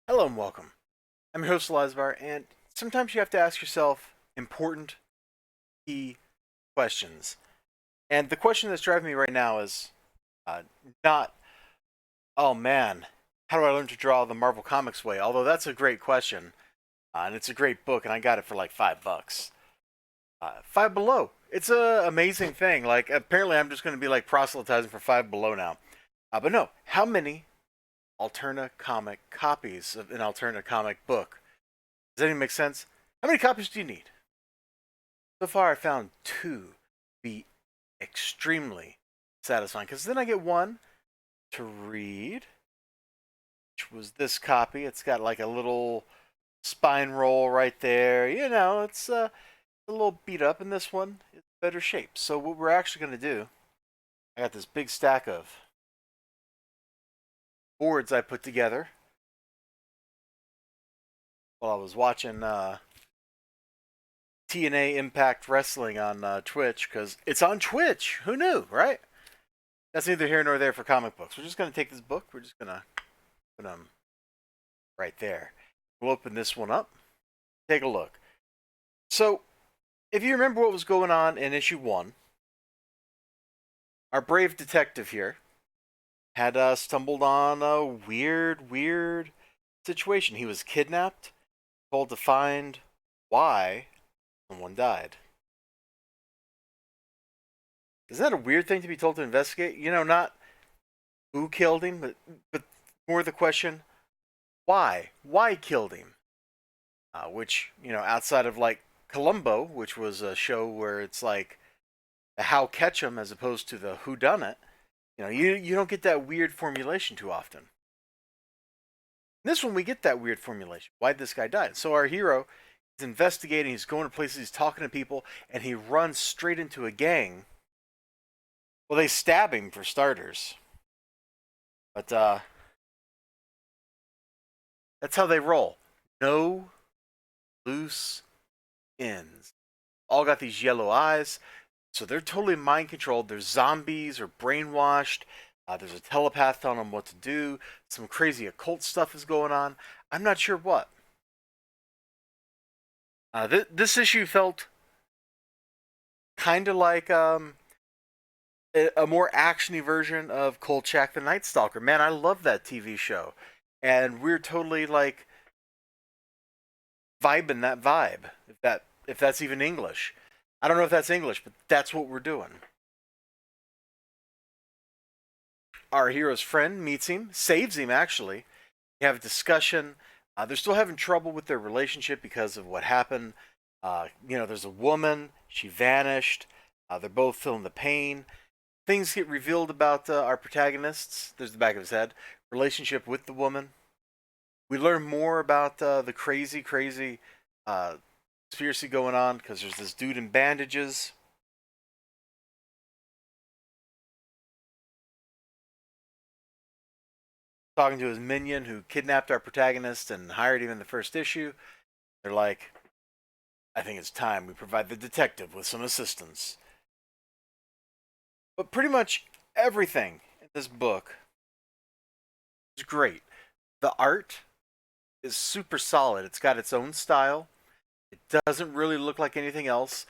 Hello and welcome. I'm your host, Elizibar, and sometimes you have to ask yourself important, key questions. And the question that's driving me right now is uh, not, oh man, how do I learn to draw the Marvel Comics way? Although that's a great question, and it's a great book, and I got it for like $5. Five Below. It's a amazing thing. Like, apparently, I'm just going to be like proselytizing for Five Below now. But no, how many Alterna comic copies of an Alterna comic book? Does that even make sense? How many copies do you need? So far, I found two be extremely satisfying because then I get one to read, which was this copy. It's got like a little spine roll right there. It's a little beat up, and this one is better shape. So, what we're actually going to do, I got this big stack of boards I put together while I was watching TNA Impact Wrestling on Twitch because it's on Twitch. Who knew, right? That's neither here nor there for comic books. We're just going to take this book. We're just going to put them right there. We'll open this one up. Take a look. So, if you remember what was going on in issue 1, our brave detective here had stumbled on a weird situation. He was kidnapped, told to find why someone died. Isn't that a weird thing to be told to investigate? Not who killed him, but more the question, why? Why killed him? Which, outside of like Columbo, which was a show where it's like the how catch 'em as opposed to the who done it, you don't get that weird formulation too often. In this one, we get that weird formulation. Why'd this guy die? So our hero is investigating, he's going to places, he's talking to people, and he runs straight into a gang. Well, they stab him for starters. But that's how they roll. No loose ends. All got these yellow eyes, so they're totally mind controlled. They're zombies or brainwashed. There's a telepath telling them what to do. Some crazy occult stuff is going on. I'm not sure what. This issue felt kind of like a more actiony version of Kolchak the Night Stalker. Man, I love that TV show, and we're totally like vibing that vibe. If that's even English, I don't know if that's English, but that's what we're doing. Our hero's friend meets him, saves him actually. They have a discussion. They're still having trouble with their relationship because of what happened. There's a woman. She vanished. They're both feeling the pain. Things get revealed about our protagonists. There's the back of his head. Relationship with the woman. We learn more about the crazy uh, conspiracy going on because there's this dude in bandages talking to his minion who kidnapped our protagonist and hired him in the first issue. They're like, I think it's time we provide the detective with some assistance. But pretty much everything in this book is great. The art is super solid. It's got its own style. It doesn't really look like anything else.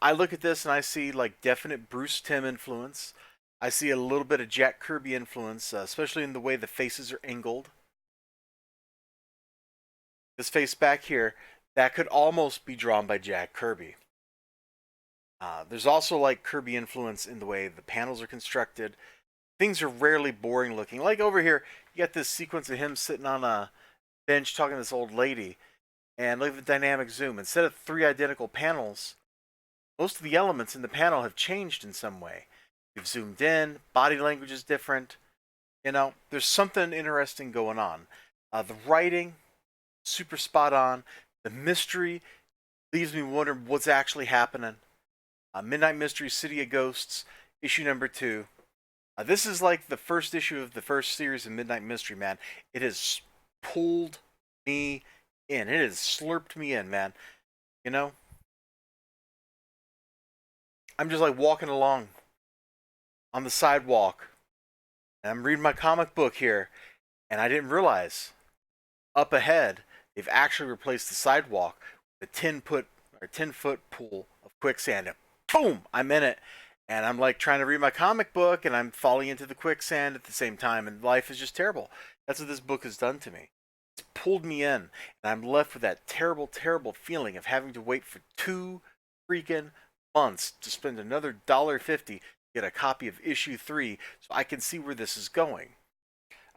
I look at this and I see like definite Bruce Timm influence. I see a little bit of Jack Kirby influence, especially in the way the faces are angled. This face back here, that could almost be drawn by Jack Kirby. There's also like Kirby influence in the way the panels are constructed. Things are rarely boring looking. Like over here, you got this sequence of him sitting on a bench talking to this old lady, and look at the dynamic zoom. Instead of three identical panels, most of the elements in the panel have changed in some way. You've zoomed in, body language is different. There's something interesting going on. The writing, super spot on. The mystery leaves me wondering what's actually happening. Midnight Mystery City of Ghosts, issue number 2. This is like the first issue of the first series of Midnight Mystery, man. It has pulled me in. It has slurped me in, man. You know, I'm just like walking along on the sidewalk, and I'm reading my comic book here, and I didn't realize Up ahead, they've actually replaced the sidewalk with a 10-foot pool of quicksand. And boom, I'm in it. And I'm like trying to read my comic book and I'm falling into the quicksand at the same time, and life is just terrible. That's what this book has done to me. It's pulled me in, and I'm left with that terrible, terrible feeling of having to wait for 2 freaking months to spend another $1.50 to get a copy of issue 3 so I can see where this is going.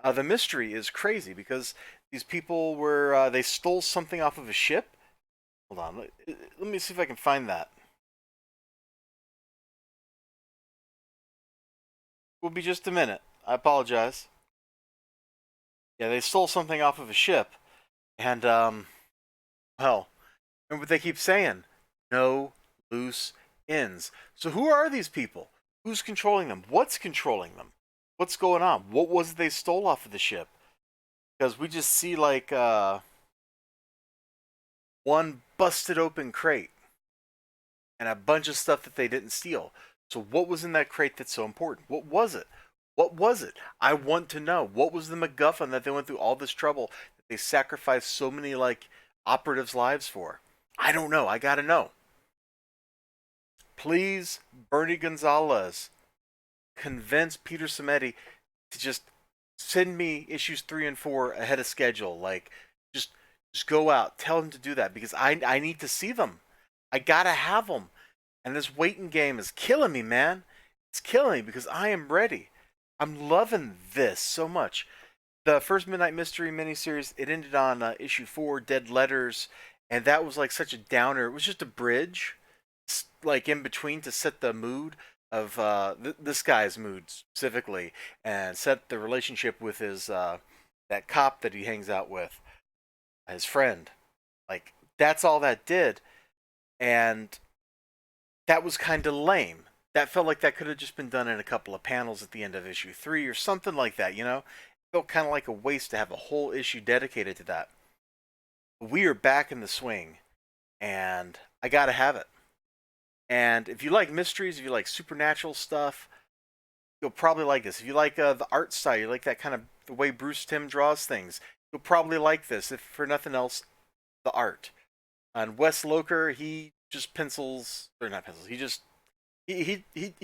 The mystery is crazy because these people they stole something off of a ship. Hold on, let me see if I can find that. Will be just a minute. I apologize. Yeah, they stole something off of a ship, and well, remember what they keep saying: no loose ends. So who are these people? Who's controlling them? What's controlling them? What's going on? What was it they stole off of the ship? Because we just see like one busted open crate and a bunch of stuff that they didn't steal. So what was in that crate that's so important? What was it? What was it? I want to know. What was the MacGuffin that they went through all this trouble that they sacrificed so many like operatives' lives for? I don't know. I gotta know. Please, Bernie Gonzalez, convince Peter Simeti to just send me issues 3 and 4 ahead of schedule. Like, just just go out, tell him to do that because I need to see them. I gotta have them. And this waiting game is killing me, man. It's killing me because I am ready. I'm loving this so much. The first Midnight Mystery miniseries, it ended on issue 4, Dead Letters, and that was like such a downer. It was just a bridge, like in between to set the mood of this guy's mood specifically, and set the relationship with his that cop that he hangs out with, his friend. Like that's all that did, and that was kind of lame. That felt like that could have just been done in a couple of panels at the end of issue 3 or something like that, you know? It felt kind of like a waste to have a whole issue dedicated to that. We are back in the swing, and I gotta have it. And if you like mysteries, if you like supernatural stuff, you'll probably like this. If you like the art style, you like that kind of the way Bruce Timm draws things, you'll probably like this. If for nothing else, the art. And Wes Loker, he just pencils or not pencils. He just he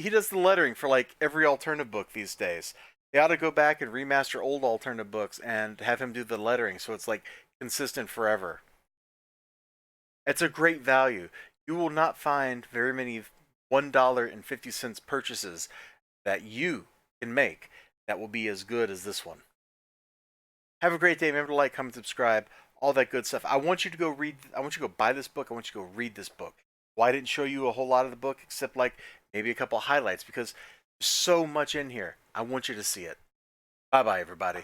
does the lettering for like every alternative book these days. They ought to go back and remaster old alternative books and have him do the lettering so it's like consistent forever. It's a great value. You will not find very many $1.50 purchases that you can make that will be as good as this one. Have a great day. Remember to like, comment, subscribe, all that good stuff. I want you to go read. I want you to go buy this book. I want you to go read this book. Why well, didn't show you a whole lot of the book except like maybe a couple highlights because there's so much in here. I want you to see it. Bye bye, everybody.